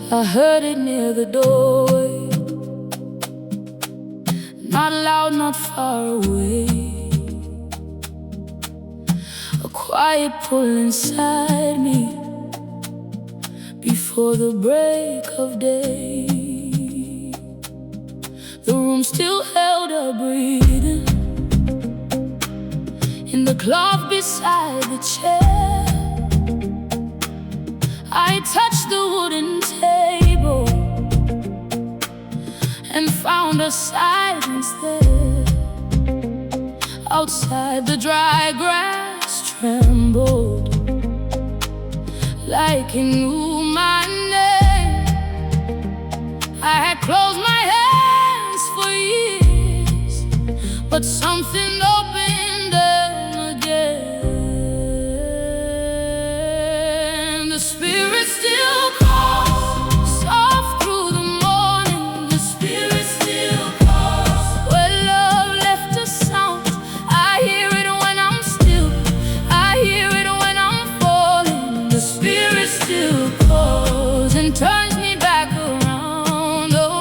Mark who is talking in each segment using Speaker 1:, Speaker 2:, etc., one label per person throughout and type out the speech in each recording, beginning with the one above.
Speaker 1: I heard it near the doorway, not loud, not far away. A quiet pull inside me before the break of day. The room still held her breathing in the cloth beside the chair. I touched the wooden table and found a silence there. Outside, the dry grass trembled like it knew my name. I had closed my hands for years, but something opened them again. The spirit still calls, soft through the morning. The spirit still calls, where love left a sound. I hear it when I'm still, I hear it when I'm falling. The spirit still calls and turns me back around. Oh,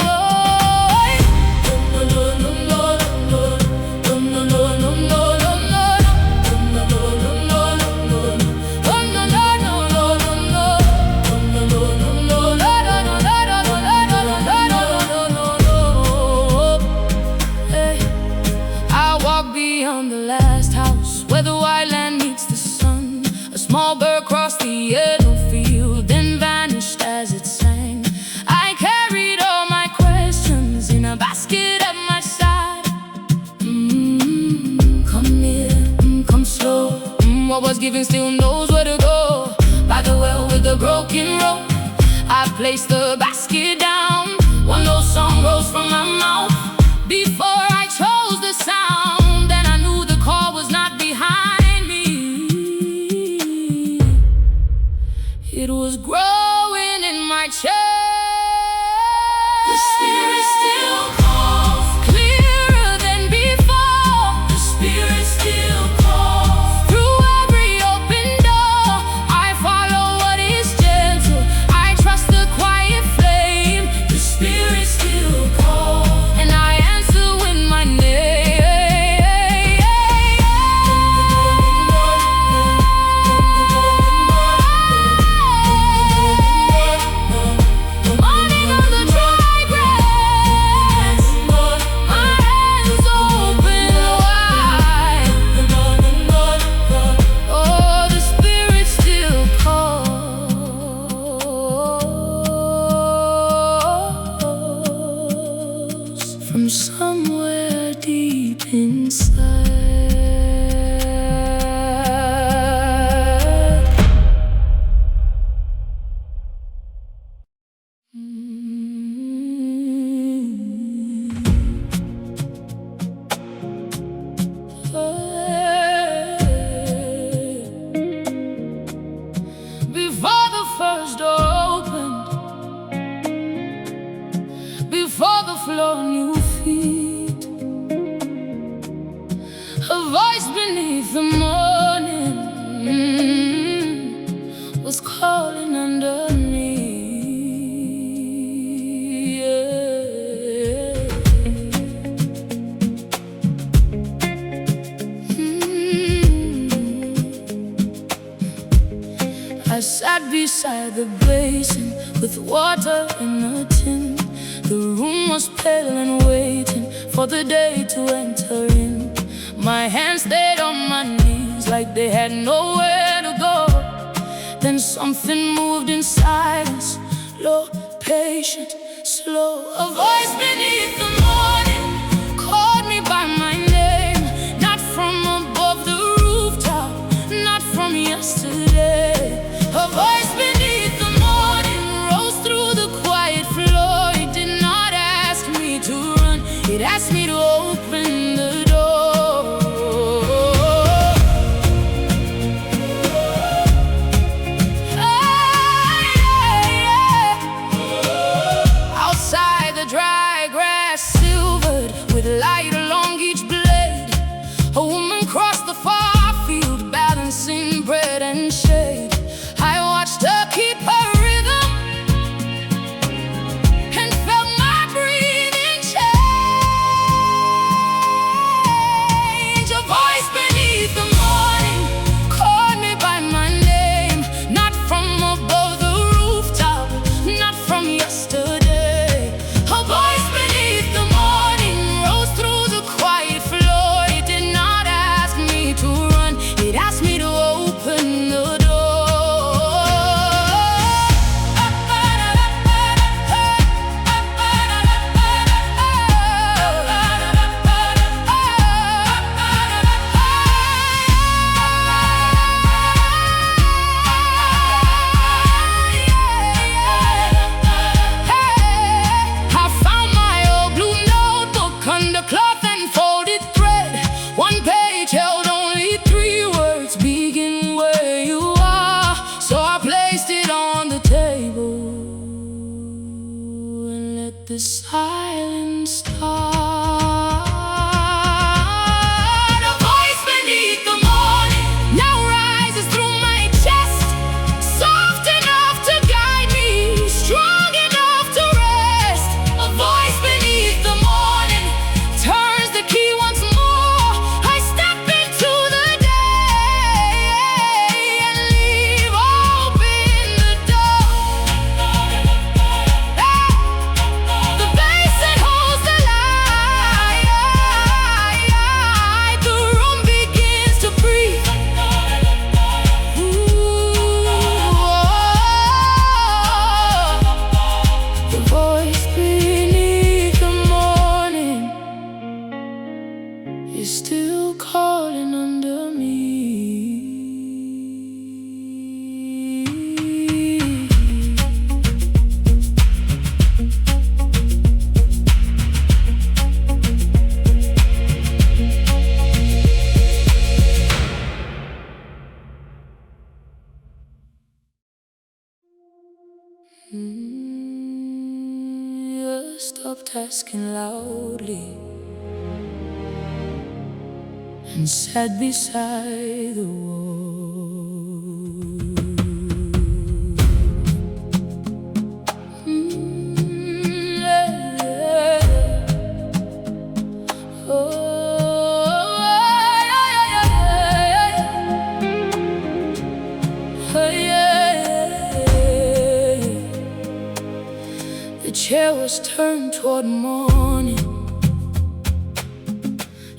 Speaker 1: beyond the last house, where the white land meets the sun. A small bird crossed the yellow field, then vanished as it sang. I carried all my questions in a basket at my side. Come near, come slow. What was given still knows where to go. By the well with the broken rope, I placed the basket down. One old song rose from my mouth before I chose the sound. It was growing in my chest. The spirit still calls, clearer than before. The spirit still calls, through every open door. I follow what is gentle, I trust the quiet flame. The spirit still calls, and I answer with my name. From somewhere deep inside. Before the first door opened, before the floor knew feet, a voice beneath the morning was calling under me. I sat beside the basin with water in a tin. The room was pale and waiting for the day to enter in. My hands stayed on my knees like they had nowhere to go. Then something moved in silence, low, patient, slow. A voice beneath the morning called me by my name. Not from above the rooftop, not from yesterday. A voice beneath the morning rose through the quiet floor. It did not ask me to run, it asked me to open the door. found a cloth and folded thread. One page held only 3 words: begin where you are. So I placed it on the table and let the silence start. Still calling under me. You stopped asking loudly and sat beside the wall. Yeah. Oh, yeah. The chair was turned toward morning,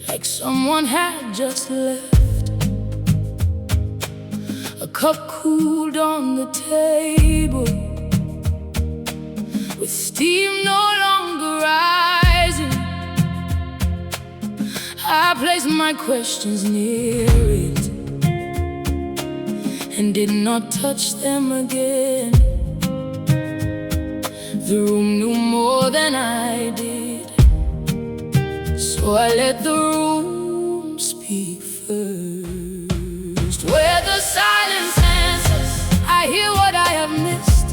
Speaker 1: like someone had just left. A cup cooled on the table, with steam no longer rising. I placed my questions near it and did not touch them again. The room knew more than I did, so I let the room speak first. Where the silence answers, I hear what I have missed.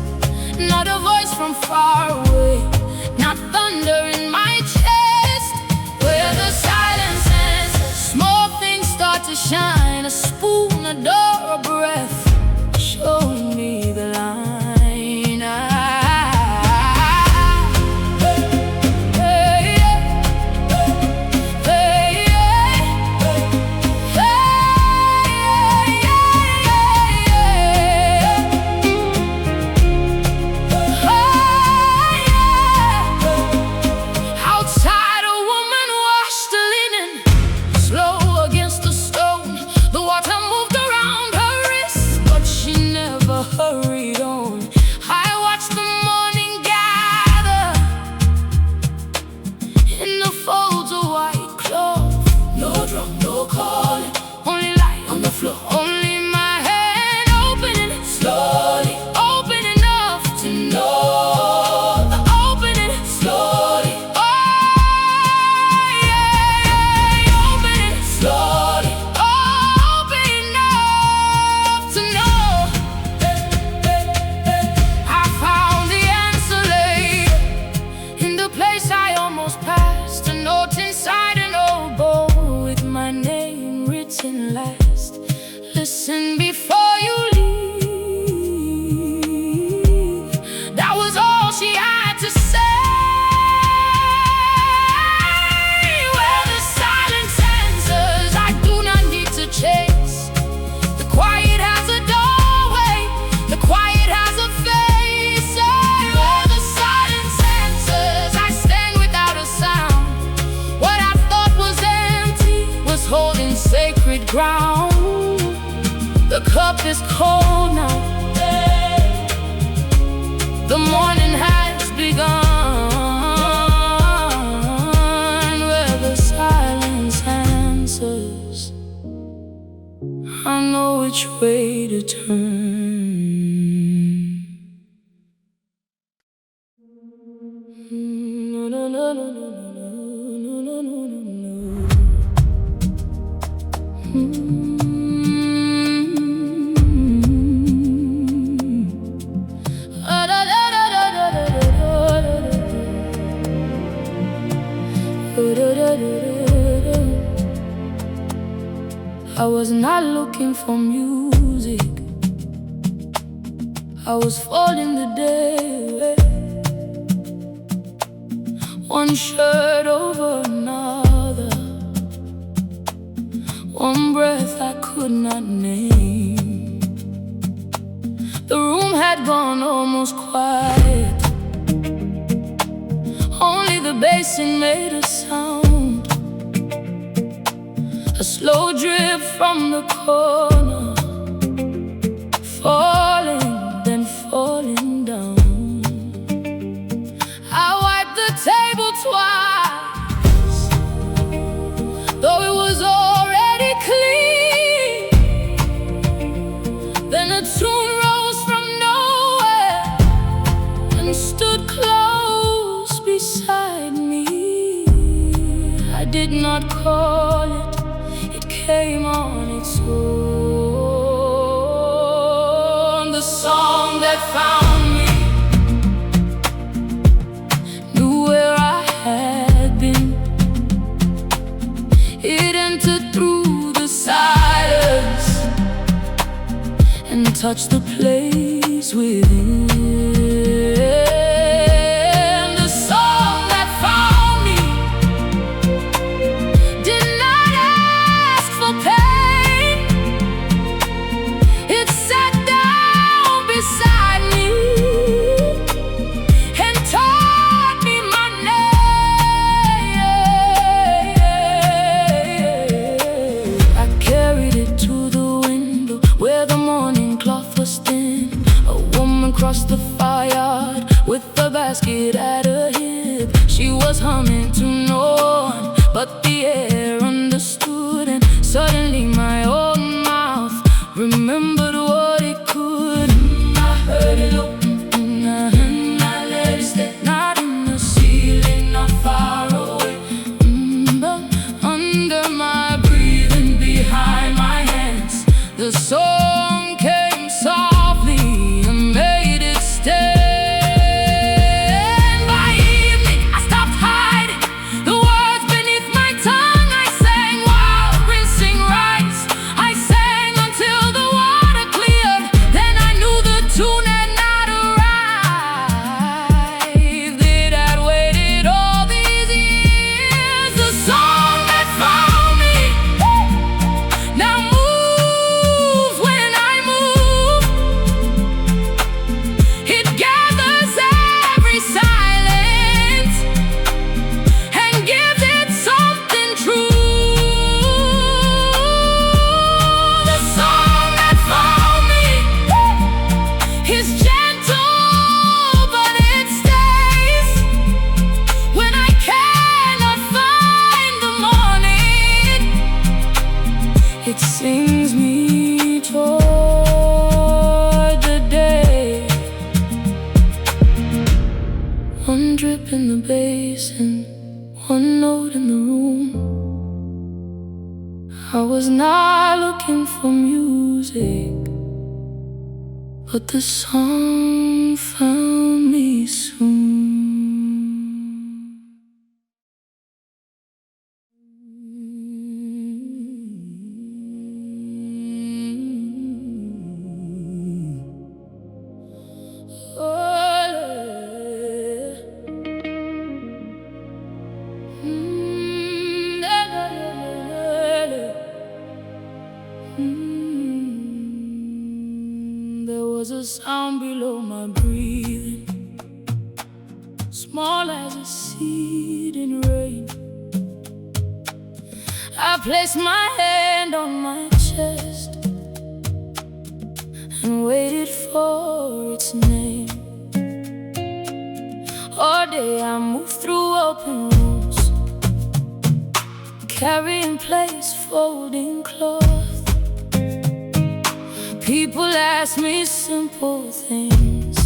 Speaker 1: Not a voice from far away, not thunder in my chest. Where the silence answers, small things start to shine. A spoon, a door, a breath, showing me the line. Hurried on. I watched the morning gather in the folds of white cloth. No drum, no calling, only light on the floor. Only my hand opening slowly, open enough to know. The opening slowly, oh yeah, opening slowly, open enough to know. Last, listen before you leave. That was all she had to say. Where the silence answers, I do not need to chase. The quiet has a doorway, the quiet has a face. Where the silence answers, I stand without a sound. What I thought was empty was holding sacred ground. The cup is cold now, the morning has begun. Where the silence answers, I know which way to turn. No, no, no, no, no, no, no, no, no. I was not looking for music, I was falling the day, one shirt over another, one breath I could not name. The room had gone almost quiet, only the basin made a sound, a slow drip from the corner, falling, then falling down. I wiped the table twice, though it was already clean. Then a tune rose from nowhere and stood close beside me. I did not call it, it came on its own. The song that found me knew where I had been. It entered through the silence and touched the place within. The song that found me did not ask for pain. It sat down beside me and taught me my name. I carried it to the window where the morning cloth was thin. A woman crossed the fireard with a basket at her hip. She was humming to no one, but the air understood. And suddenly my old mouth remembered what it could. I heard it open, I let it stay. Not in the ceiling, not far away, but under my breathing, behind my hands. The song came softly and made it stay. And by evening I stopped hiding the words beneath my tongue. I sang while rinsing rice. I sang until the water cleared. Then I knew the tune had not arrived. It had waited all these years. The song that found me now moves when I move. It gathers every silence and gives it something true. The song that found me is gentle, but it stays when I cannot find the morning. It sings me toward the day. One drip in the basin, one note in the room. I was not looking for music, but the song found me soon. There was a sound below my breathing, small as a seed in rain. I placed my hand on my chest and waited for its name. All day I moved through open rooms, carrying plates, folding cloth. People ask me simple things,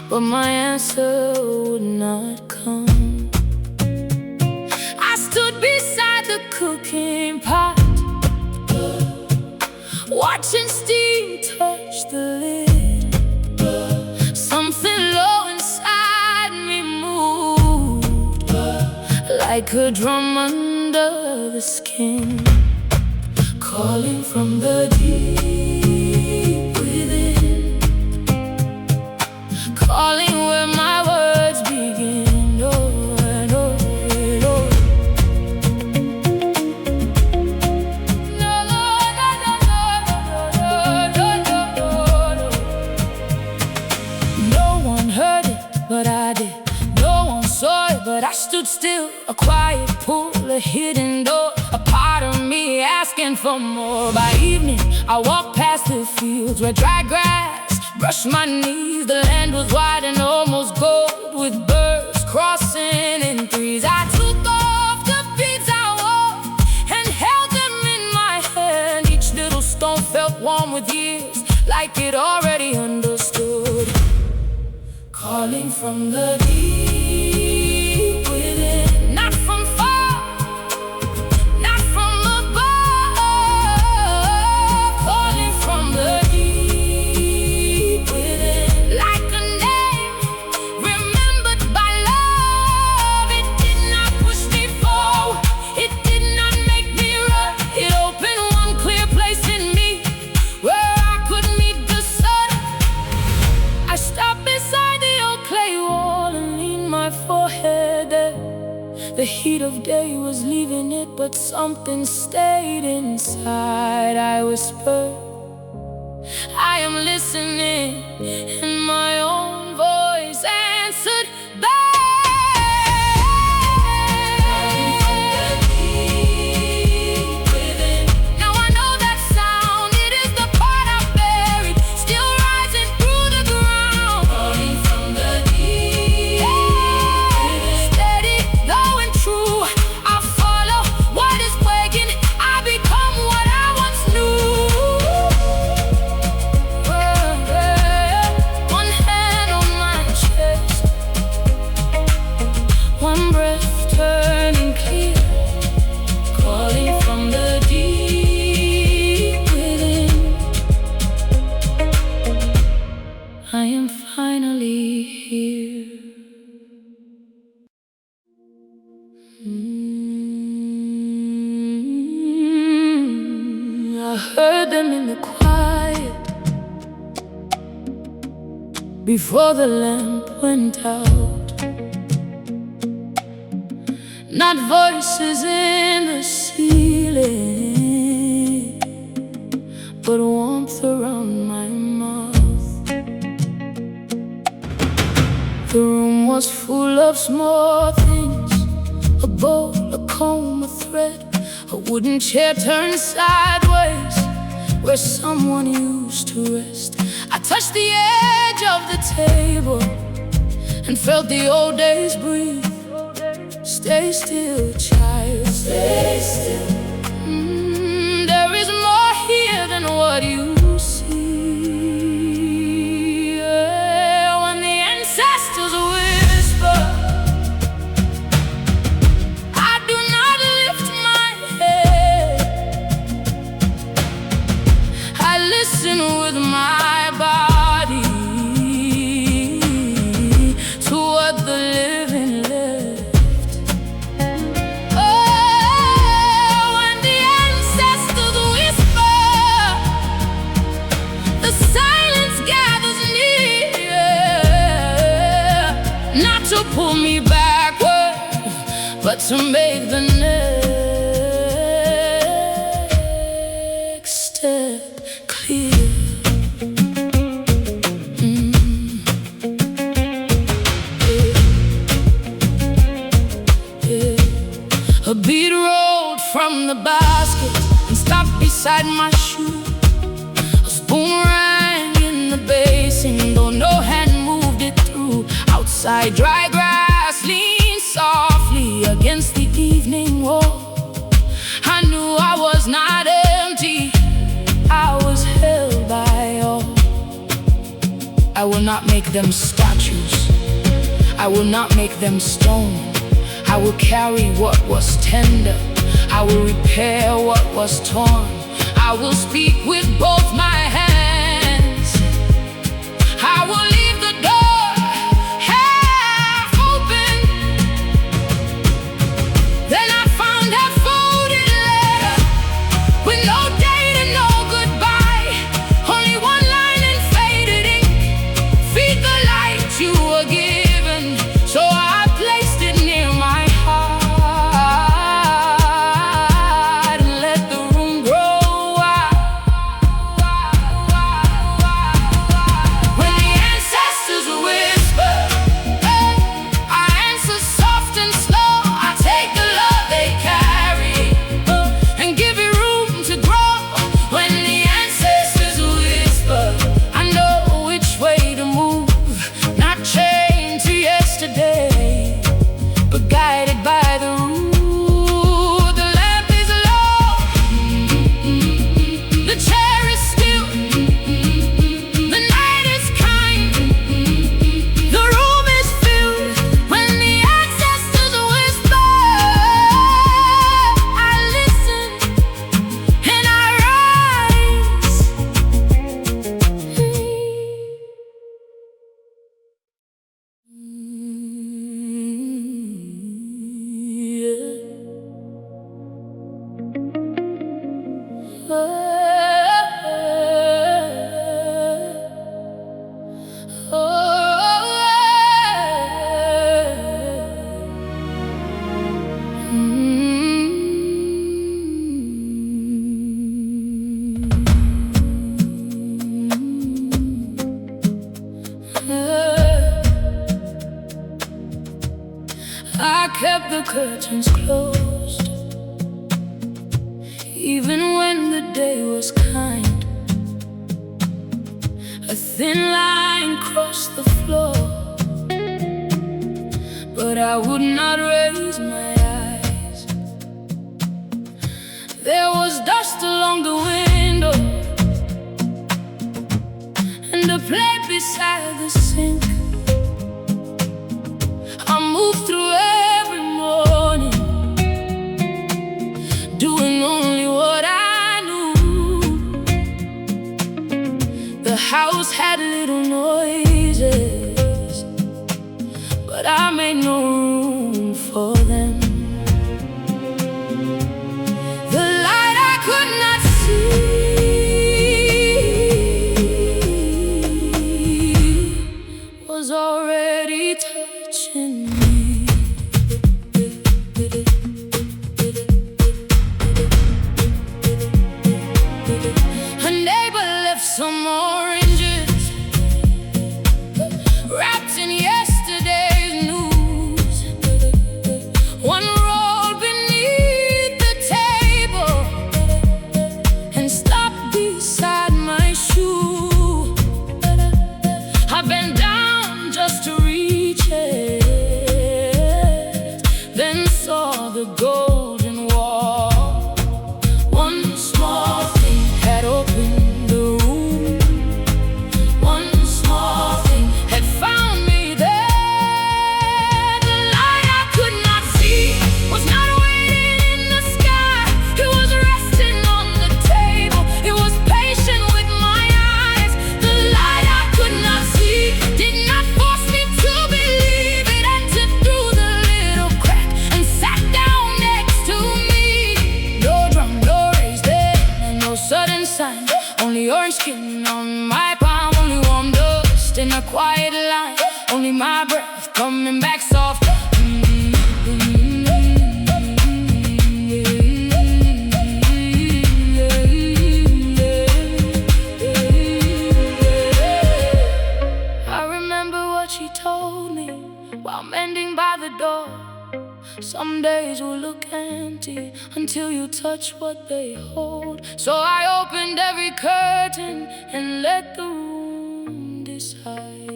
Speaker 1: but my answer would not come. I stood beside the cooking pot, watching steam touch the lid. Something low inside me moved, like a drum under the skin. calling from the deep within, calling where my words begin. Oh, and oh, and oh. No, no, no, no, no, no, no, no. No one heard it, but I did. No one saw it, but I stood still. A quiet pool, a hidden door, a part of me asking for more. By evening, I walked past the fields where dry grass brushed my knees. The land was wide and almost gold, with birds crossing in threes. I took off the beads I wore and held them in my hand. Each little stone felt warm with years, like it already understood. Calling from the deep within, not from far, not from above. Calling from the deep within, like a name remembered by love. It did not push me forward, it did not make me run. It opened one clear place in me where I could meet the sun. I stopped beside the old clay wall and leaned my forehead there. The heat of day was leaving it, but something stayed inside. I whispered, I am listening, and my own voice answered back. Now I know that sound, it is the part I buried, still rising through the ground. Calling from the deep, steady, though and true. I follow what is waking, I become what I once knew. One hand on my chest, one breath turning clear, calling from the deep within. I am finally here. I heard them in the quiet before the lamp went out. Not voices in the ceiling, but warmth around my mouth. The room was full of small things, a bowl, a comb, a thread, a wooden chair turned sideways where someone used to rest. I touched the edge of the table and felt the old days breathe. Stay still, child, stay still. There is more here than what you see. Yeah, when the ancestors whisper, I do not lift my head. I listen with my body to what the living left. Oh, when the ancestors whisper, the silence gathers near, not to pull me backward, but to make the next step clear. A bead rolled from the basket and stopped beside my shoe. A spoon rang in the basin, though no hand moved it through. Outside, dry grass leaned softly against the evening wall. I knew I was not empty, I was held by all. I will not make them statues, I will not make them stone. I will carry what was tender, I will repair what was torn. I will speak with both my hands, I will leave the door half open. Then I found that folded letter with no doubt. I kept the curtains closed, even when the day was kind. A thin line crossed the floor, but I would not raise my eyes. There was dust along the window, and a plate beside the sink. I moved through every morning, doing only what I knew. The house had little noises, but I made no room for them. The light I could not see was already touching me. A neighbor left some oranges wrapped in yesterday's news. One rolled beneath the table and stopped beside my shoe. I bent down just to reach it, then saw the golden wall. One small thing had opened the room. One small thing had found me there. The light I could not see was not waiting in the sky. It was resting on the table. It was patient with my eyes. The light I could not see did not force me to believe. It entered through the little crack and sat down next to me. No drum, no raised head, and no sudden sign. Only orange skin on my palm, only warm dust in a quiet line. Only my breath coming back soft. I remember what she told me while mending by the door. Some days will look empty until you touch what they hold. So I opened every curtain and let the room decide.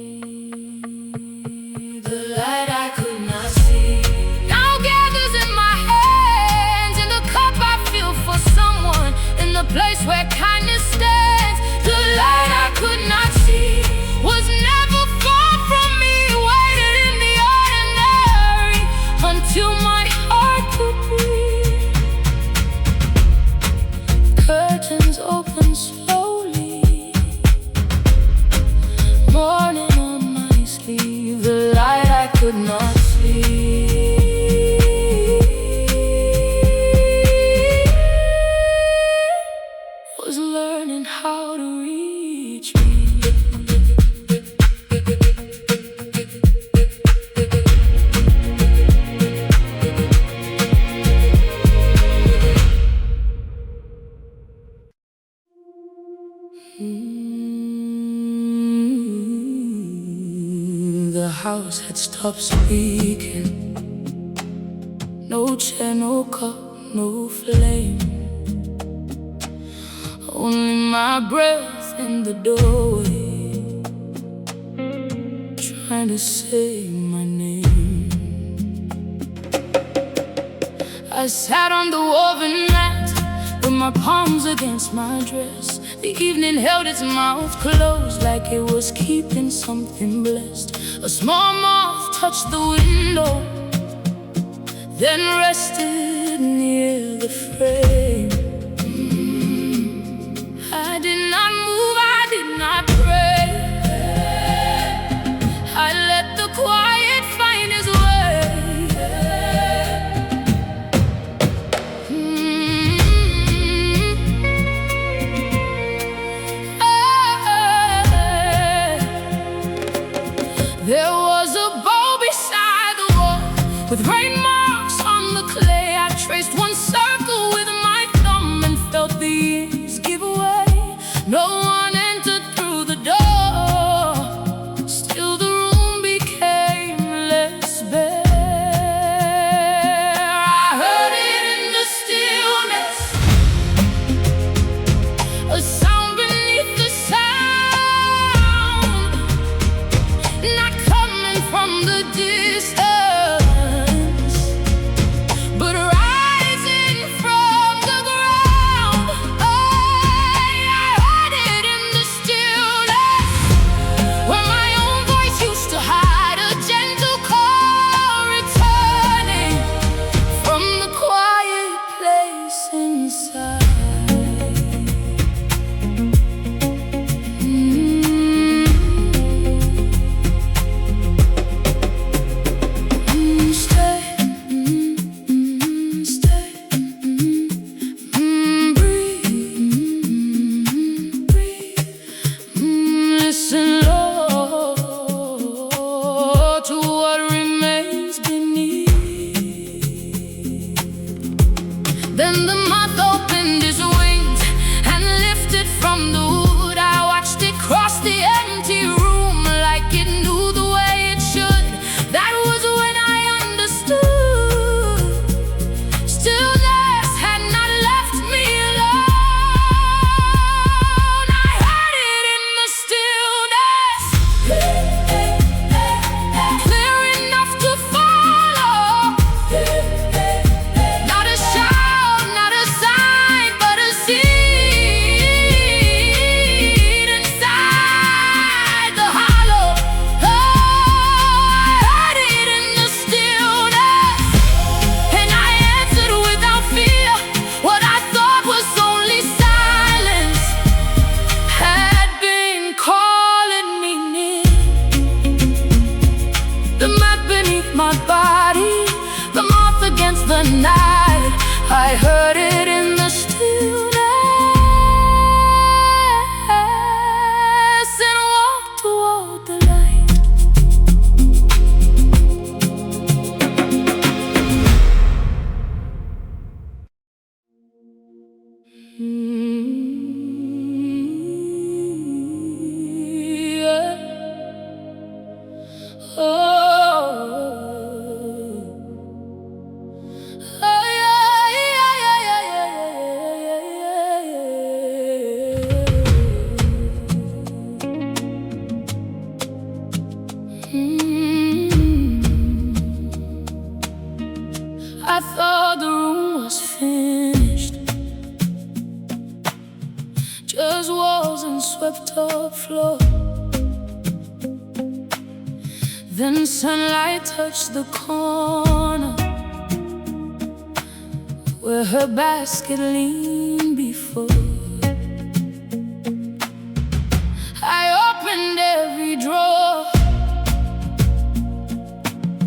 Speaker 1: The light I could not see now gathers in my hands. In the cup I feel for someone, in the place where kindness stands. The light I could not see was never far from me, waited in the ordinary until my heart could breathe. Curtains open slowly, morning on my sleeve. The light I could not see was learning how to reach me. The house had stopped speaking. No chair, no cup, no flame. Only my breath in the doorway, trying to say my name. I sat on the woven mat with my palms against my dress. The evening held its mouth closed like it was keeping something blessed. A small moth touched the window, then rested near the frame. I did not move, I did not pray. I let the quiet find its way. Then the moth opened his wings and lifted from the wood. I watched it cross the empty room like it knew the way it should. That was when I understood. Stillness had not left me alone. I heard it in the stillness, clear enough to follow. Not a shout, not a sign, but a seed inside the hollow. Oh, I heard it in the stillness, and I answered without fear. What I thought was only silence had been calling me near. The map beneath my body, the moth against the night. I heard it in the stillness and walked toward the light. Yeah. Oh. Oh, yeah, yeah, yeah, yeah, yeah, yeah, yeah. I thought the room was finished, just walls and swept up floor. Then sunlight touched the corner where her basket leaned before. I opened every drawer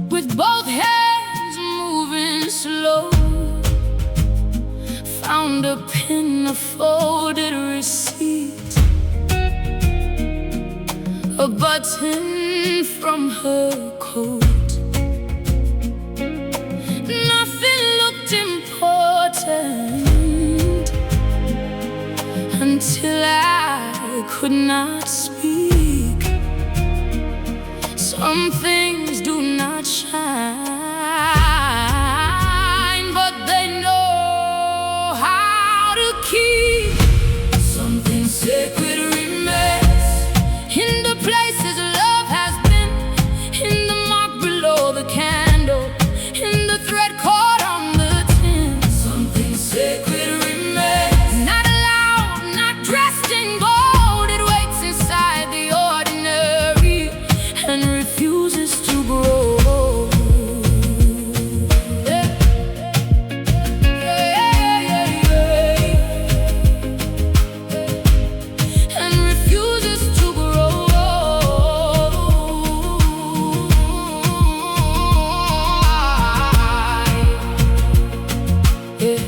Speaker 1: with both hands moving slow. Found a pin, a folded receipt, a button from her coat. Nothing looked important until I could not speak. Some things do not shine, but they know how to keep. Something sacred remains in the places love has been, in the mark below the candle, in the thread caught on the tin. Something sacred remains, not loud, not dressed in gold. It waits inside the ordinary and refuses to grow. Yeah. Yeah, yeah, yeah. And refuses to grow. Yeah.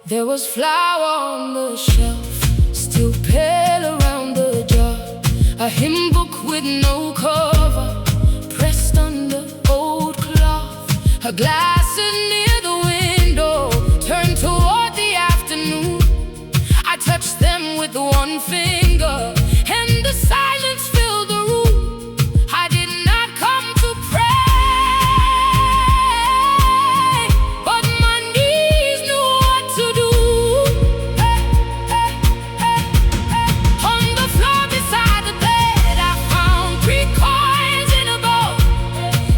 Speaker 1: There was flour on the shelf, still pale around the jar. A hymn book with no cover, pressed under old cloth. Her glasses near the window, turned toward the afternoon. I touched them with one finger, and the silence filled the room. I did not come to pray, but my knees knew what to do. On the floor beside the bed, I found 3 coins in a bowl.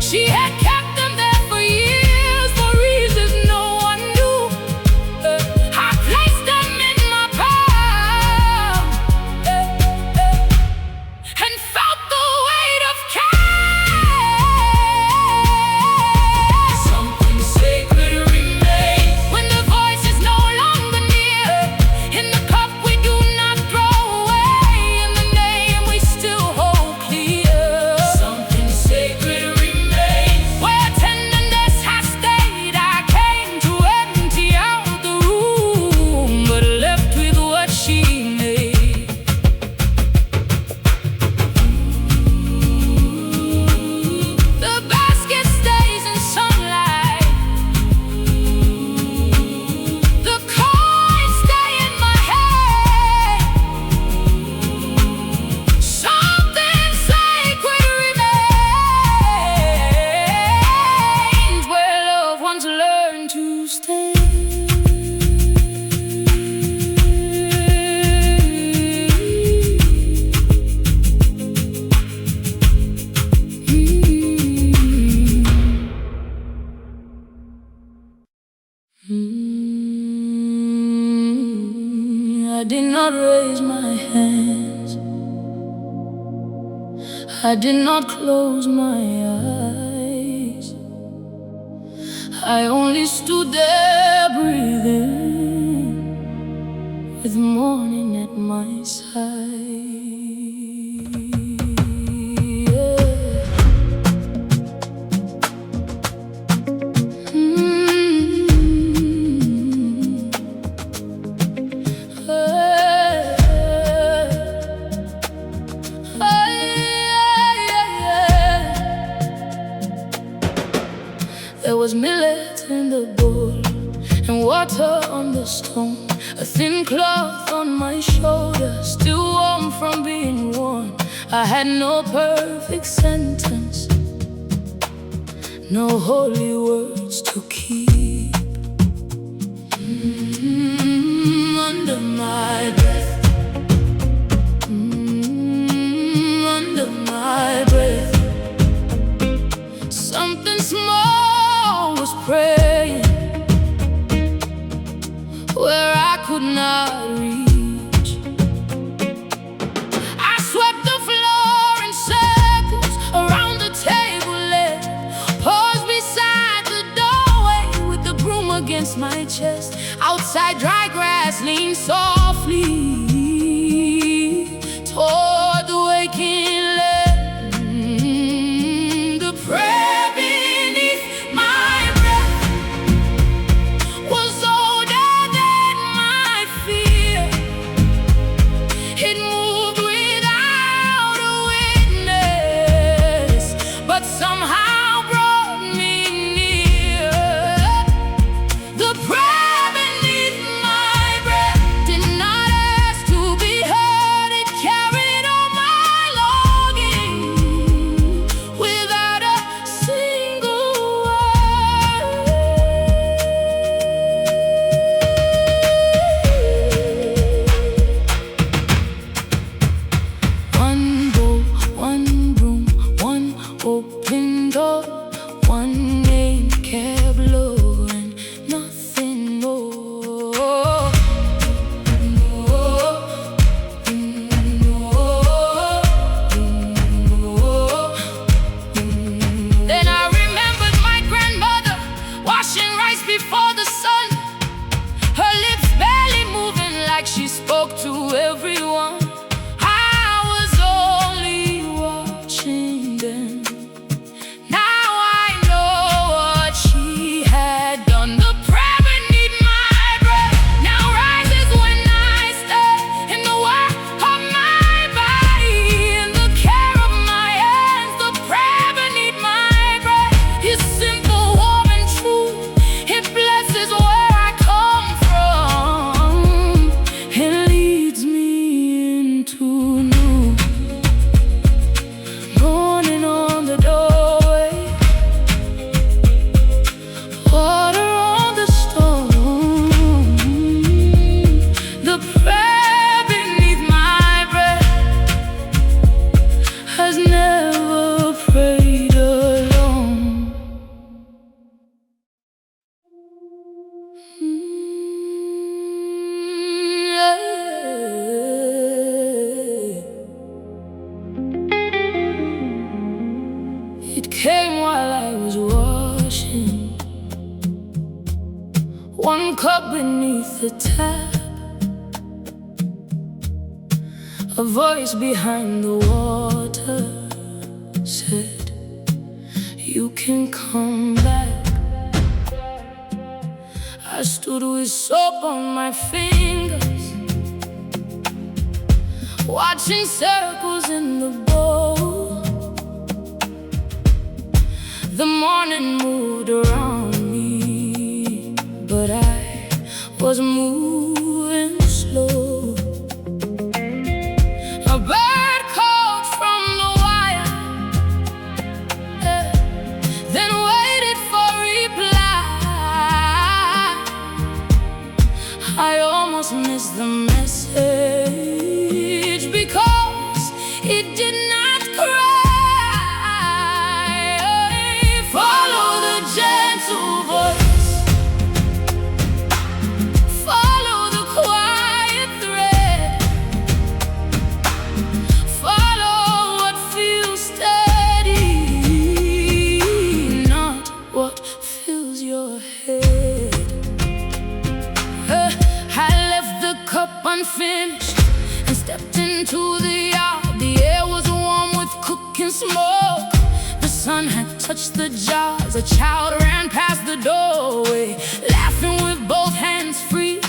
Speaker 1: She had kept them there for years, for reasons no one knew. I placed them in my palm, I did not raise my hands, I did not close my eyes. I only stood there breathing, with morning at my side. There was millet in the bowl and water on the stone, a thin cloth on my shoulder, still warm from being worn. I had no perfect sentence, no holy words to keep. Under my breath, under my breath, something small was praying where I could not reach. I swept the floor in circles around the table leg, paused beside the doorway with the broom against my chest. Outside dry grass leaned softly toward the waking land. The prayer beneath my breath was older than my fear. It moved without a witness, but somehow brought me near. The prayer beneath my breath did not ask to be heard. It carried all my longing without a single word. One bowl, one broom, one open door, one name kept low and nothing more. Then I remembered my grandmother washing rice before the sun, her lips barely moving like she spoke to everyone. I was only watching them. Now I know what she had done. The prayer beneath my breath now rises when I stay in the work of my body, in the care of my hands. The prayer beneath my breath is simple, warm, and true. It blesses where I come from and leads me into new. Morning on the doorway, water on the stone. The prayer beneath my breath has never prayed alone. It came while I was washing, one cup beneath the tap, a voice behind the water said, "You can come back." I stood with soap on my fingers, watching circles in the bowl. The morning moved around me, but I was moving slow. A bird called from the wire, then waited for reply. I almost missed the message because it did not cry. Follow the gentle voice, follow the quiet thread. unfinished, and stepped into the yard. The air was warm with cooking smoke. The sun had touched the jars. A child ran past the doorway, laughing with both hands free.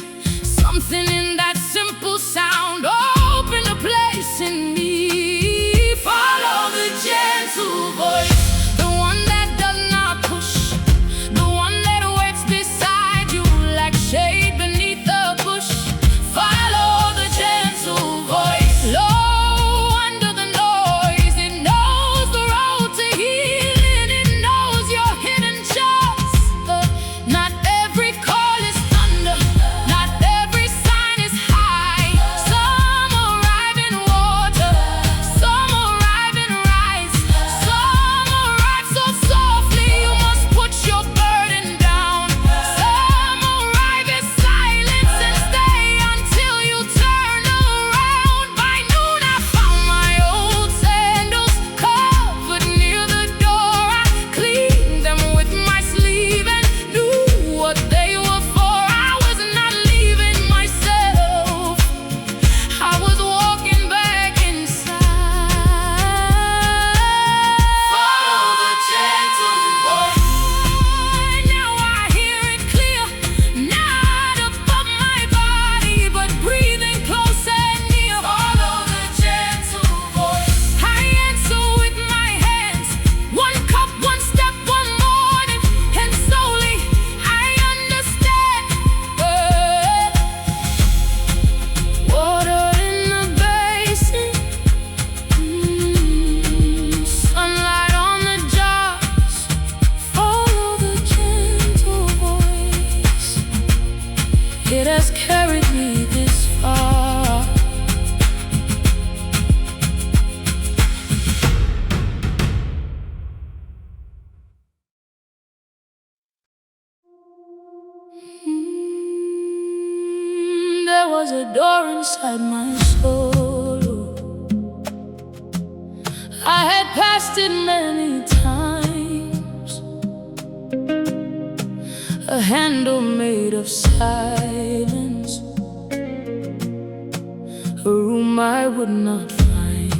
Speaker 1: Something in that simple sound opened a place in me. Follow the gentle voice, the one that does not push, the one that waits beside you like shade beneath the bush. Follow the gentle voice, low under the noise. It knows the road to healing, it knows your hidden just. Not every call is thunder, not every sign is high. Some arrive in water, some arrive in rice, some arrive so softly you must put your burden down. Some arrive in silence and stay until you turn around. By noon I found my old sandals covered near the door. I cleaned them with my sleeve and knew what they were for. I was not leaving myself, I was walking back inside. Follow the gentle voice. Now I hear it clear, not above my body, but breathing close and near. Follow the gentle voice. I answer with my hands, one cup, one step, one morning, and slowly I understand. Water in the basin, sunlight on the jars. Follow the gentle voice, it has carried me this far. There was a door inside my soul. I had passed it many times. A handle made of silence, a room I would not find.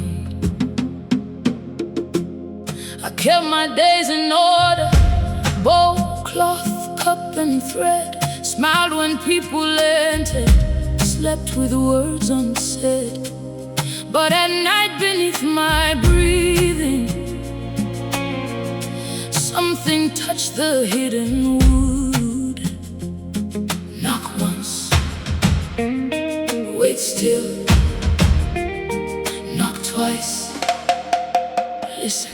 Speaker 1: I kept my days in order, bowl, cloth, cup and thread. Smiled when people entered, slept with words unsaid. But at night beneath my breathing, something touched the hidden wood. Knock once, wait still. Knock twice, listen.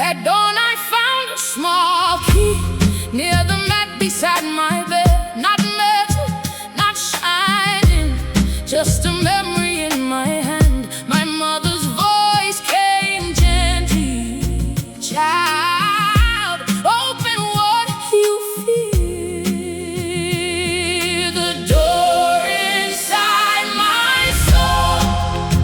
Speaker 1: At dawn I found a small key near the mat beside my bed. Not metal, not shining, just a memory in my hand. My mother's voice came gently. Child, open what you fear. The door inside my soul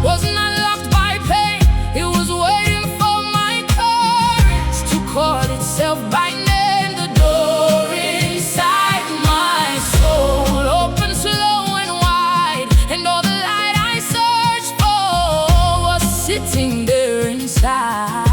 Speaker 1: was not locked by pain. It was waiting for my courage to call itself by name. The door inside my soul opened slow and wide, and all the light I searched for was sitting there inside.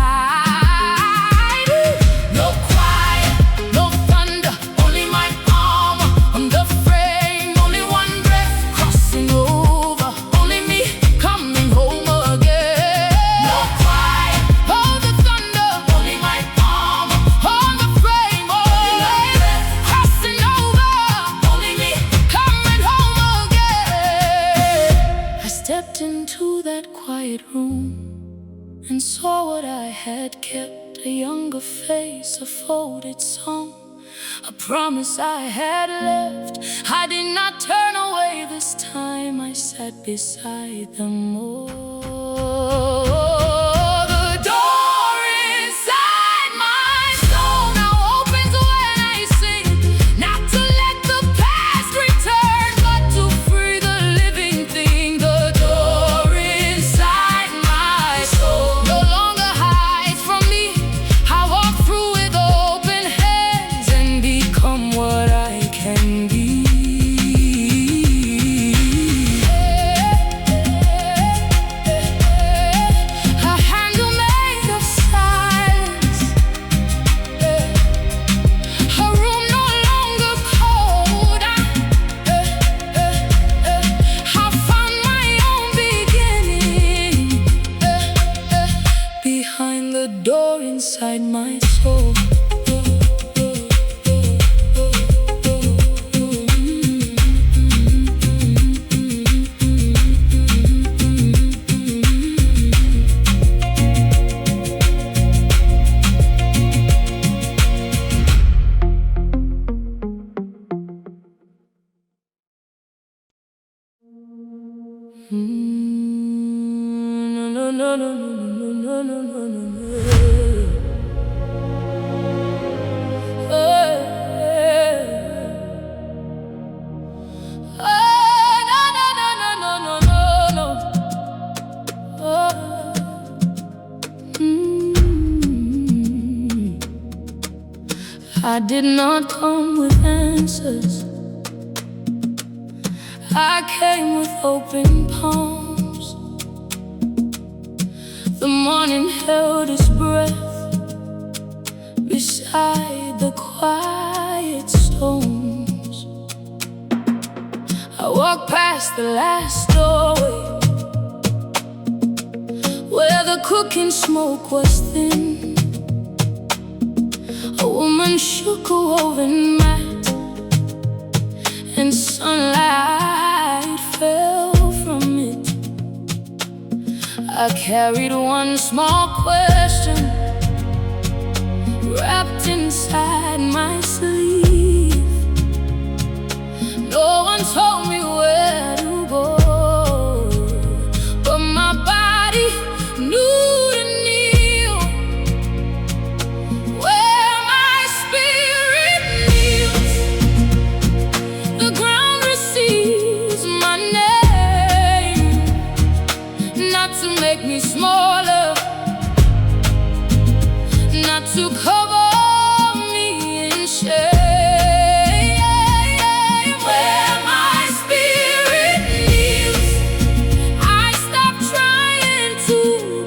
Speaker 1: No quiet, no thunder, only my armor on the frame. Only one breath crossing over, only me coming home again. No quiet, oh the thunder, only my armor on the frame. Only breath crossing over, only me coming home again. I stepped into that quiet room and saw what I had kept. A younger face, a folded song, a promise I had left. I did not turn away this time, I sat beside them all. The door inside my soul now opens when I sing. Now I did not come with answers. I came with open palms. The morning held its breath beside the quiet stones. I walked past the last doorway where the cooking smoke was thin. A woman shook a woven mat, and sunlight fell from it. I carried one small question wrapped inside my sleeve. No one told me where to go, but my body knew to kneel where my spirit kneels. The ground receives my name, not to make me smaller, not to cover me in shame. Where my spirit kneels, I stopped trying to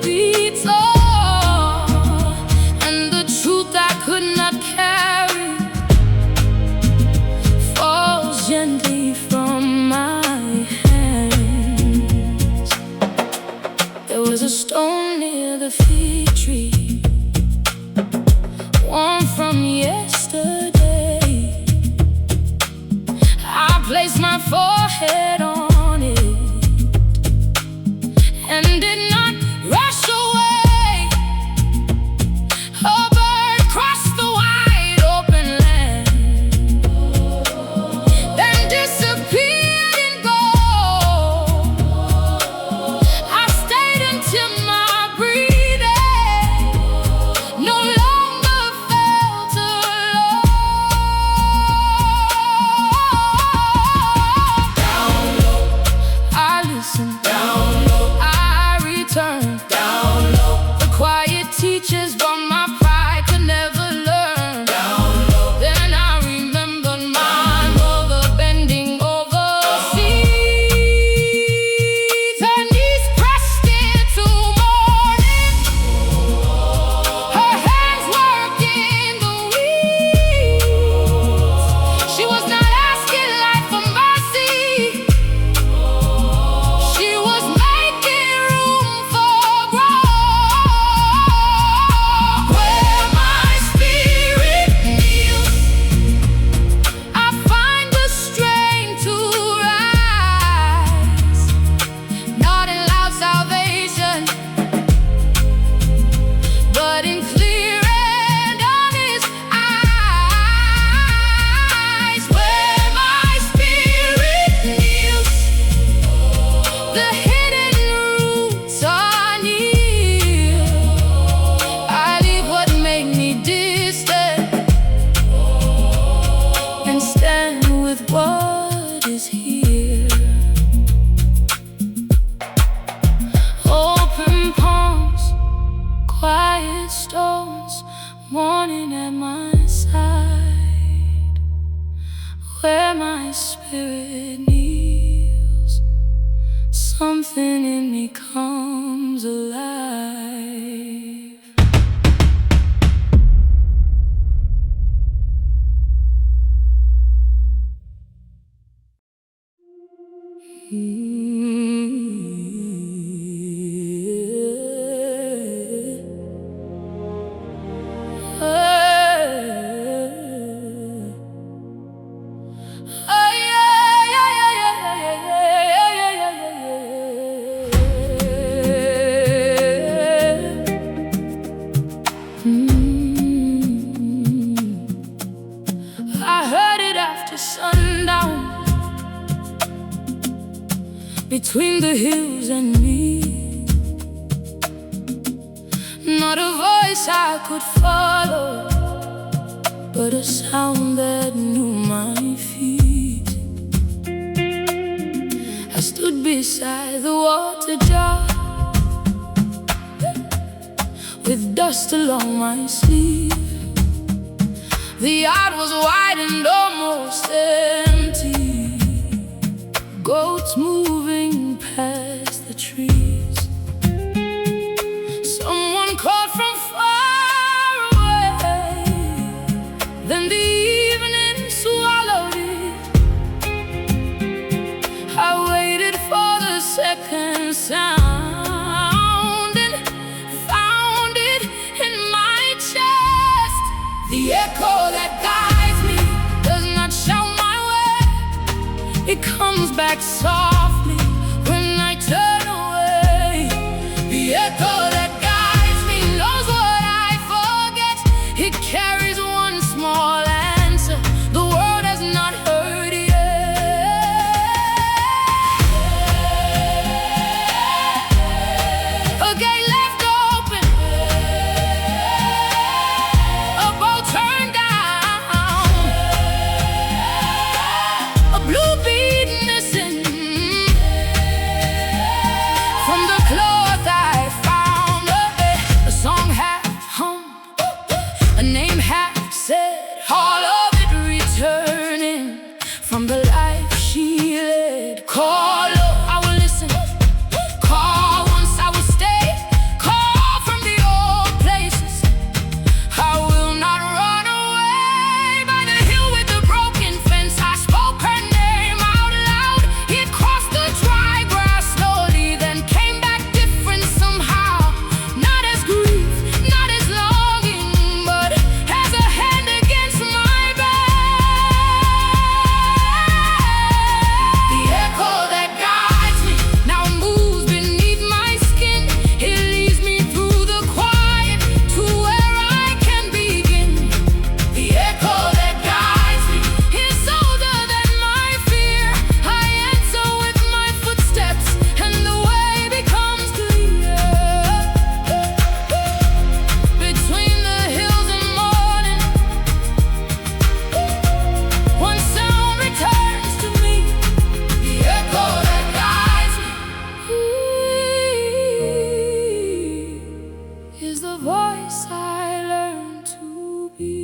Speaker 1: be tall, and the truth I could not carry falls gently from my hands. There was a stone near the fig tree, warm from yesterday. I placed my forehead on it and did not rush away. A bird crossed the wide open land, then disappeared in gold. I stayed until my breathing no longer felt alone. Down low, I listened. Down low, I returned. Down low, the quiet teachers, but my pride could never learn. Down low, then I remembered my mother bending over seeds, her knees pressed into morning, her hands working the weeds. She was not asking life for mercy, she was making room for growth. Where my spirit kneels, I find the strength to rise, not in loud salvation, but in clear and honest eyes. Where my spirit kneels, the hidden roots are near. I leave what made me distant and stand with what is here. Open palms, quiet stones, morning at my side. Where my spirit kneels, something in me comes alive. I heard it after sundown, between the hills and me. Not a voice I could follow, but a sound that knew my feet. I stood beside the water jar, with dust along my sleeve. The yard was wide and almost empty. Goats moving past the trees. Someone called from far away. Then the evening swallowed it. I waited for the second sound and found it in my chest. The echo that guides me does not shout my way. It comes back softly when I turn away. The echo that guides me knows what I forget. It carries one small answer the world has not heard yet. A gate left open, a boat turned down, a blue bead missing from the cloth I found. A song had hummed, a name had said, all of it returning from the life she led. Call up, I will listen. Call once, I will stay. Call from the old places. I will not run away. By the hill with the broken fence, I spoke her name out loud. It crossed the dry grass slowly, then came back different somehow. Not as grief, not as longing, but as a hand against my back. The echo that guides me now moves beneath my skin. It leads me through the quiet to where I can begin. The echo that guides me is older than my fear. I answer with my footsteps, and the way becomes clear. Between the hills and morning, one sound returns to me. The echo that guides me is the voice I learned to be.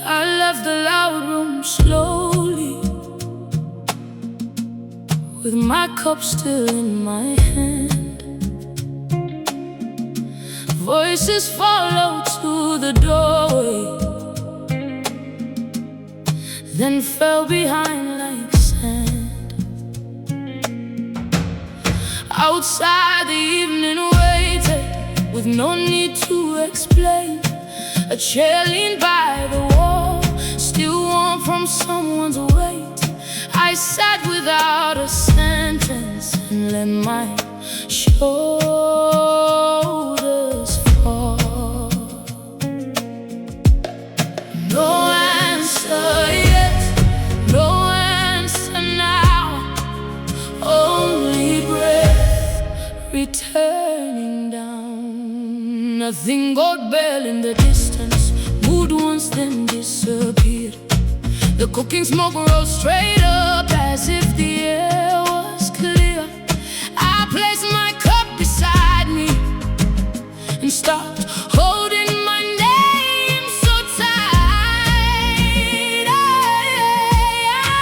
Speaker 1: I left the loud room slowly, with my cup still in my hand. Voices followed to the doorway, then fell behind like sand. Outside the evening waited, with no need to explain. A chair leaned by the wall, still warm from someone's weight. I sat without a sentence and let my shoulders fall. No answer yet, no answer now. Only breath returning down. Nothing got bell in the distance, moved once then disappeared. The cooking smoke rose straight up as if the air was clear. I placed my cup beside me and stopped holding my name so tight.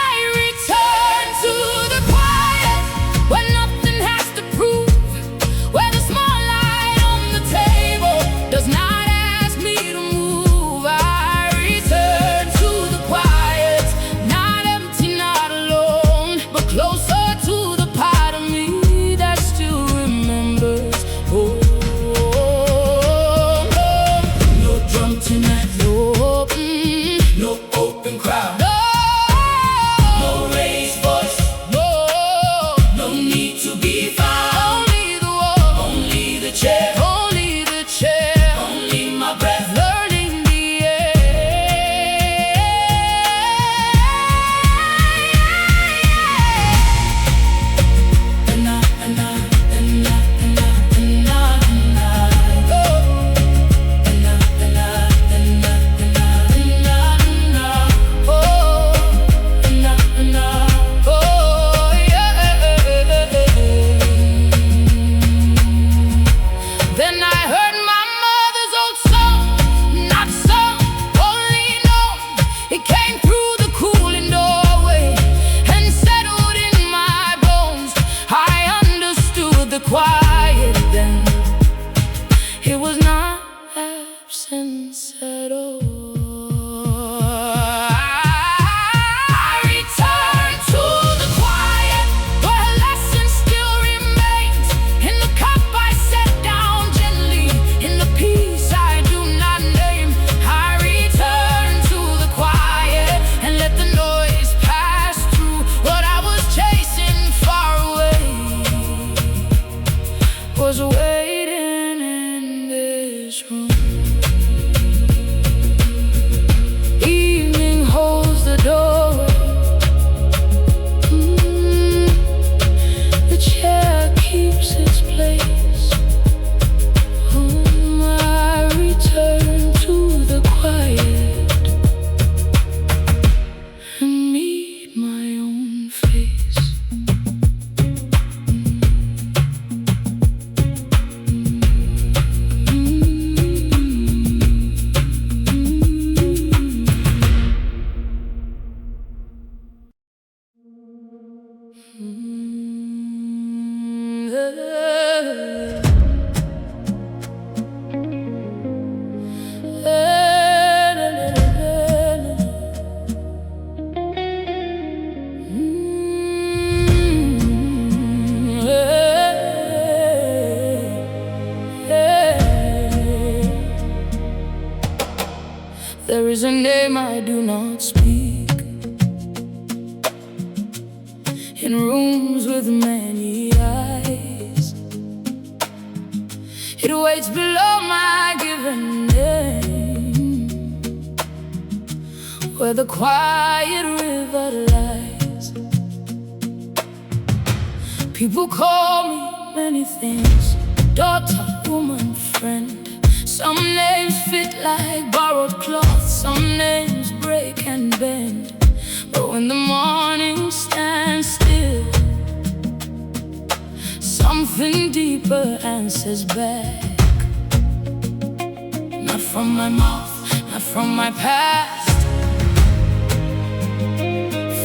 Speaker 1: I returned to the quiet where nothing has to prove, where the small light on the table does not ask me to move. I returned to the quiet, not empty, not alone, but is a name I do not speak. In rooms with many eyes, it waits below my given name, where the quiet river lies. People call me many things: daughter, woman, friend. Some names fit like borrowed cloth, some names break and bend. But when the morning stands still, something deeper answers back. Not from my mouth, not from my past,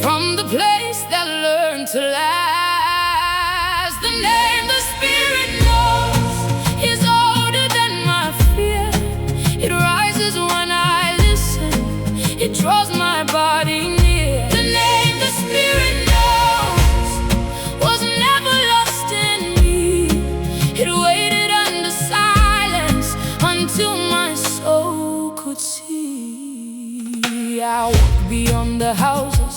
Speaker 1: from the place that learned to last. The name the Spirit knows is older than my fear. It rises when I listen, it draws my body near. The name the Spirit knows was never lost in me. It waited under silence until my soul could see. I walk beyond the houses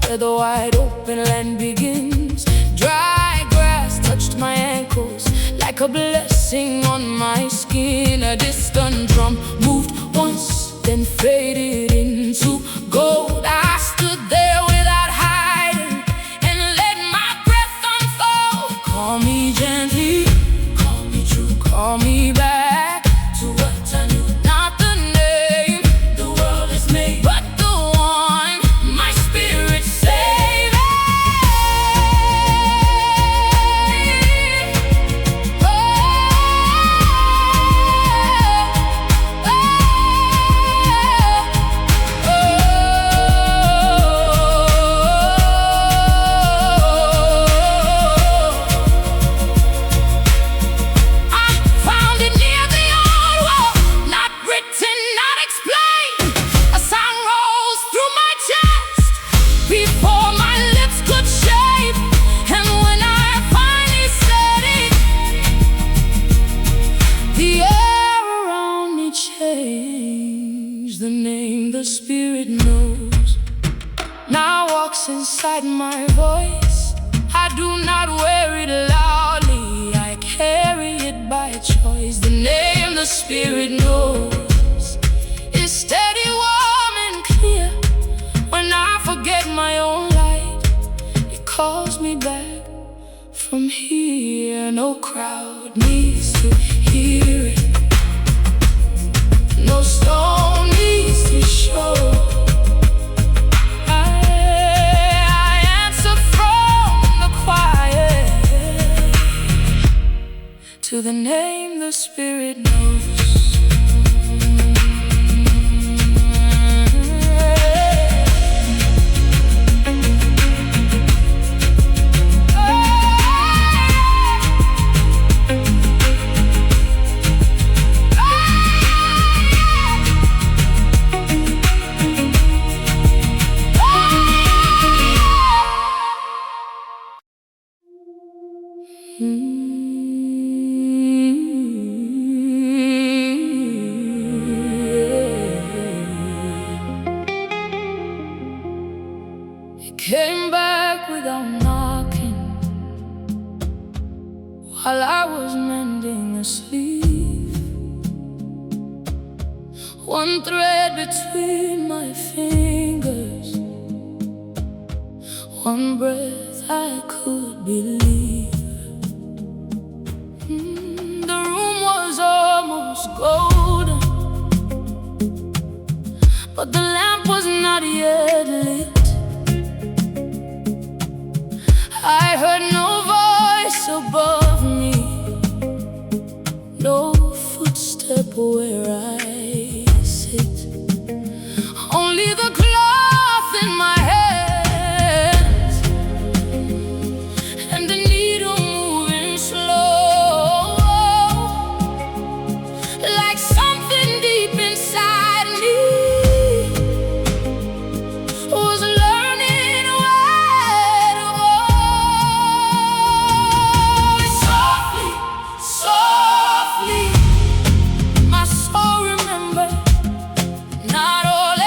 Speaker 1: where the wide open land begins. Dry grass touched my ankles like a blessing on my skin. A distant drum moved once, then faded into gold. I stood there without hiding and let my breath unfold. Call me gently, call me true, call me back to what I knew. Not the name the world has made, but the one my spirit saved. The name the Spirit knows now walks inside my voice. I do not wear it loudly, I carry it by choice. The name the Spirit knows is steady, warm and clear. When I forget my own light, it calls me back from here. No crowd needs to hear it, no stone needs to show. I answer from the quiet to the name the Spirit knows. It came back without knocking while I was mending a sleeve. One thread between my fingers, one breath I could believe. The room was almost golden, but the lamp was not yet lit. I heard no voice above me, no footstep where I sit. Only the cloth in my hands and the needle moving slow, like something deep inside me was learning where to go. Softly, softly, my soul remembered not all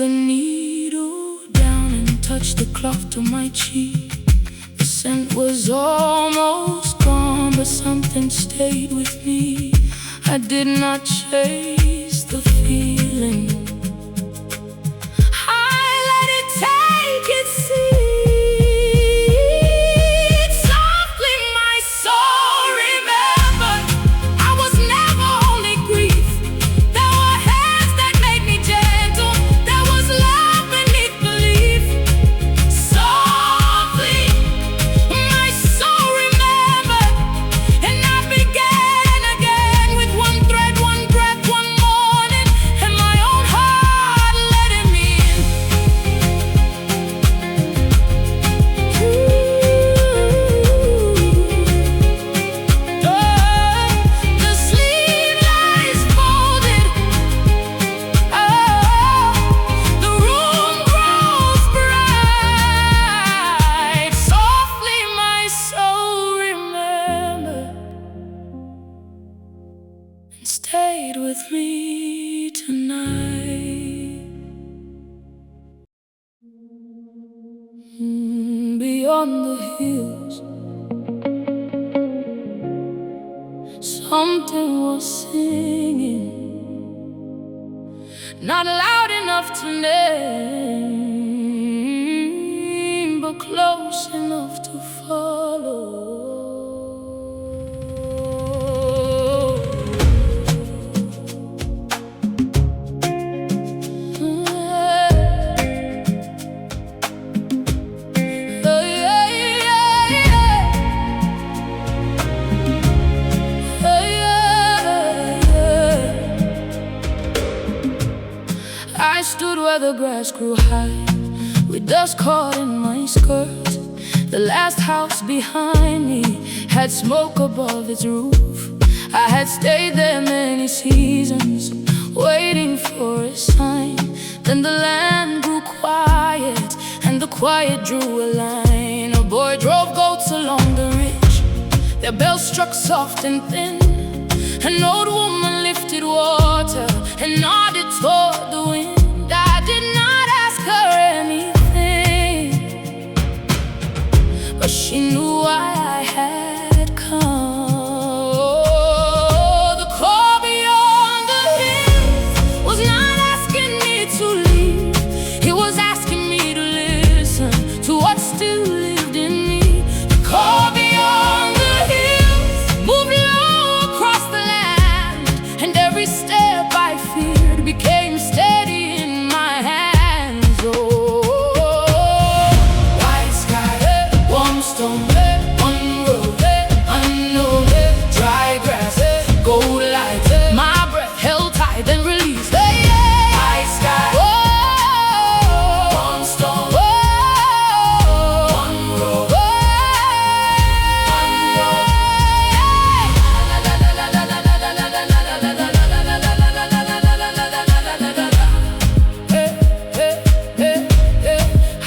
Speaker 1: the needle down and touched the cloth to my cheek. The scent was almost gone, but something stayed with me. I did not chase the feeling, I let it take its seat. Softly my soul remembered I was never only grief. There were hands that made me gentle, there was love beneath belief. Softly my soul remembered, and I began again with one thread, one breath, one morning, and my own heart letting me in. The sleep lies folded, the room grows bright. Softly my soul remembered and stayed with me tonight. Beyond the hills, something was singing, not loud enough to name, but close enough to follow. I stood where the grass grew high, with dust caught in my skirt. The last house behind me had smoke above its roof. I had stayed there many seasons, waiting for a sign. Then the land grew quiet, and the quiet drew a line. A boy drove goats along the ridge, their bells struck soft and thin. An old woman lifted water and nodded toward the wind. I did not ask her anything, but she knew why I had come. The call beyond the hills was not asking me to leave, it was asking me to listen to what still lived in me. The call beyond the hills moved low across the land, and every step I feared became steady in my hands. Oh, white sky, warm stone, one road, unknown, dry grass, gold light. My breath held tight and released. White sky, warm stone, one road,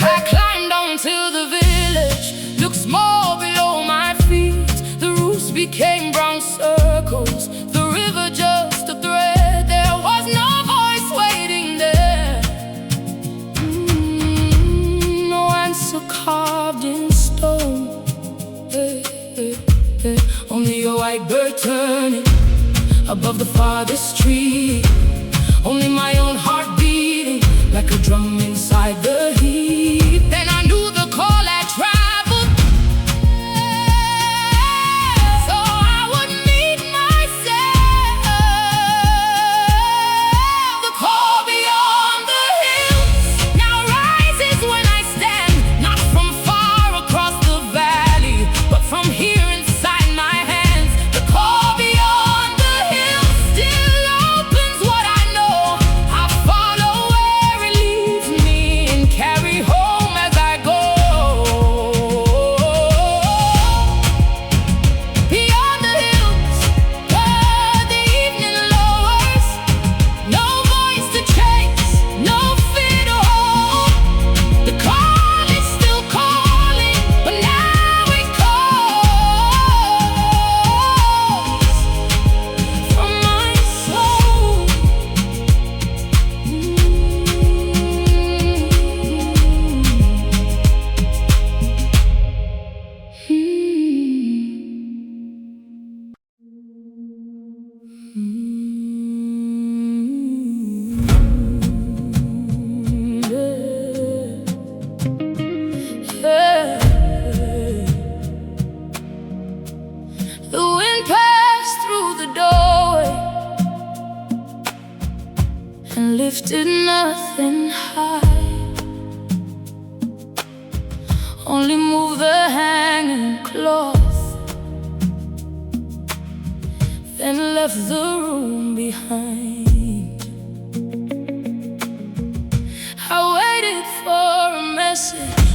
Speaker 1: I climbed onto the village, looked small below my feet. The roofs became brown circles, the river just a thread. There was no voice waiting there, no answer carved in stone. Only a white bird turning above the farthest tree. Only my own heart beating like a drum inside the heat. Then I knew the call had traveled, so I would meet myself. The call beyond the hills now rises when I stand, not from far across the valley, but from here inside my hands. The call beyond the hills still opens what I know. lifted nothing high, only moved the hanging cloth, then left the room behind. I waited for a message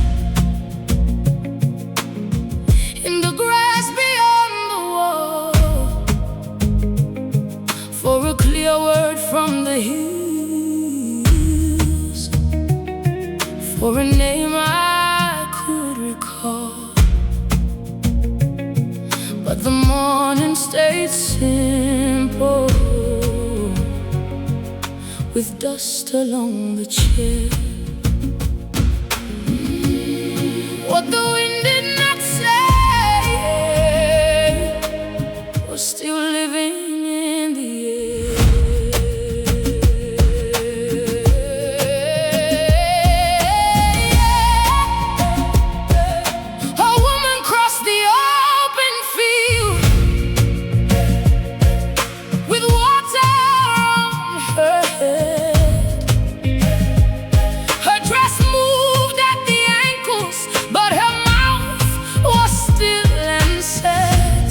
Speaker 1: in the grass beyond the wall, for a clear word from the hills, for a name I could recall. But the morning stayed simple, with dust along the chair. What the wind did not say was still living in the air. A woman crossed the open field with water on her head. Her dress moved at the ankles, but her mouth was still unsaid.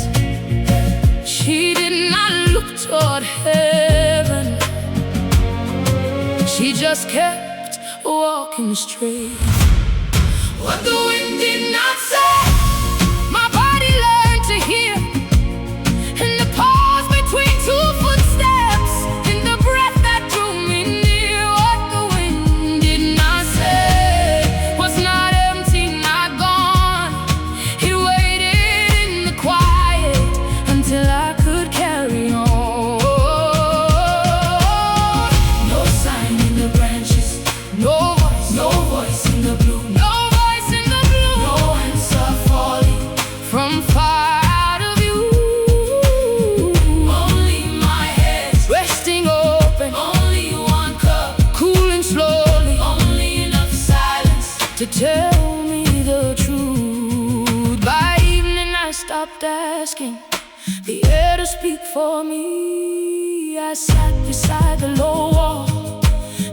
Speaker 1: She did not look toward heaven, she just kept walking straight. What the wind did not say, my body learned to hear. In the pause between two footsteps, in the breath that drew me near. What the wind did not say was not empty, not gone. It waited in the quiet until I could carry on. No sign in the branches, no voice in the blue, no voice in the blue, no answer falling from far out of you. Only my head resting open, only one cup cooling slowly, only enough silence to tell me the truth. By evening I stopped asking the air to speak for me. I sat beside the low wall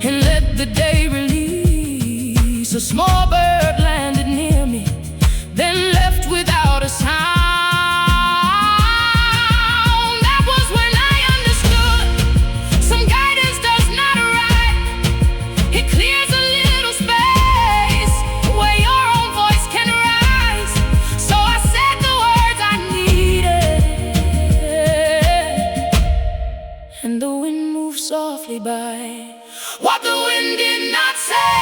Speaker 1: and let the day release. A small bird landed near me, then left without a sound. That was when I understood some guidance does not arrive, it clears a little space where your own voice can rise. So I said the words I needed, and the wind moved softly by. What the wind did not say,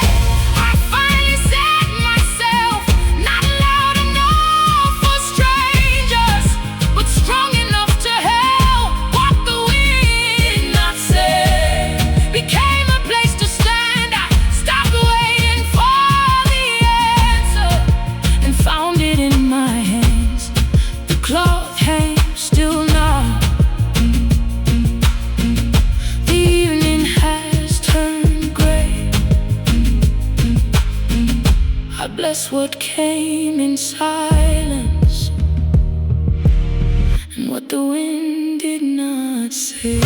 Speaker 1: I finally said myself. Not loud enough for strangers, but strong enough to help. What the wind did not say became a place to stand. I stopped waiting for the answer and found it in my hands. The cloth hangs still now. The evening has turned gray. I bless what came in silence and what the wind did not say.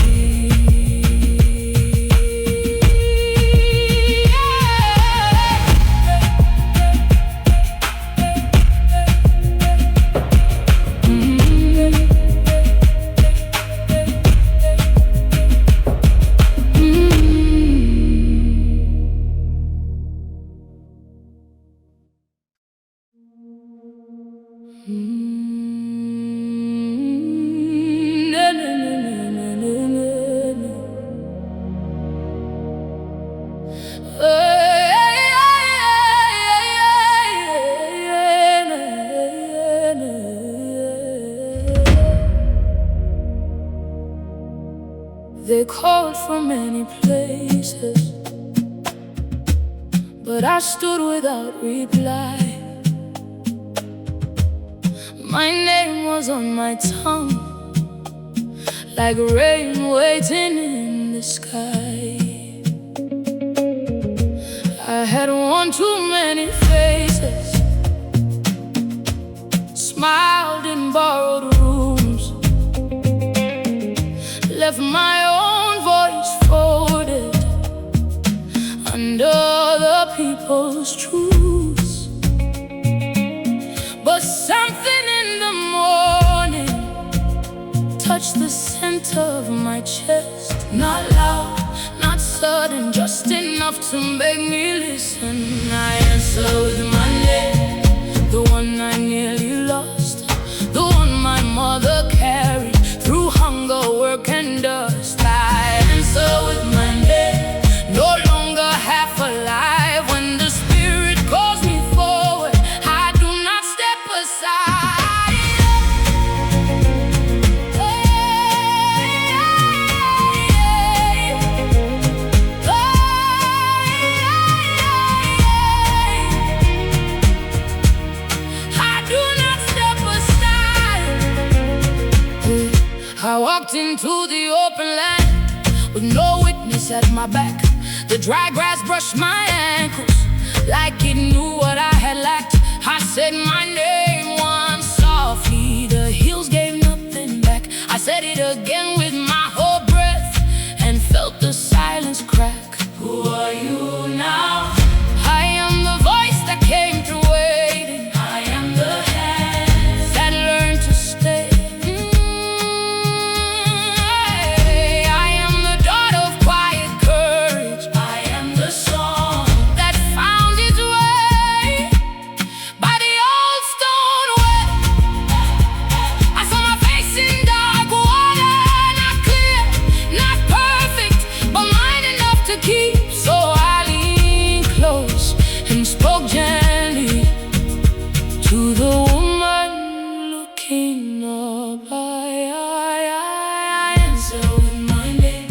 Speaker 1: Na, na, na, na, na, na, na. They called from many places, but I stood without reply. My name was on my tongue, like rain waiting in the sky. I had one too many faces, smiled in borrowed rooms, left my own voice folded center of my chest. Not loud, not sudden, just enough to make me listen. I answer with my name, the one I nearly lost, the one my mother carried through hunger, work, and dust. I answer with my name, no longer half alive. When the Spirit calls me forward, I do not step aside. I walked into the open land with no witness at my back. The dry grass brushed my ankles like it knew what I had lacked. I said my name once softly, the hills gave nothing back. I said it again with my whole breath and felt the silence crack. Who are you now? I am the voice that came through waiting. I am the hands that learned to stay. To the woman looking up, I answer with my name,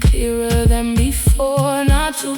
Speaker 1: clearer than before, not to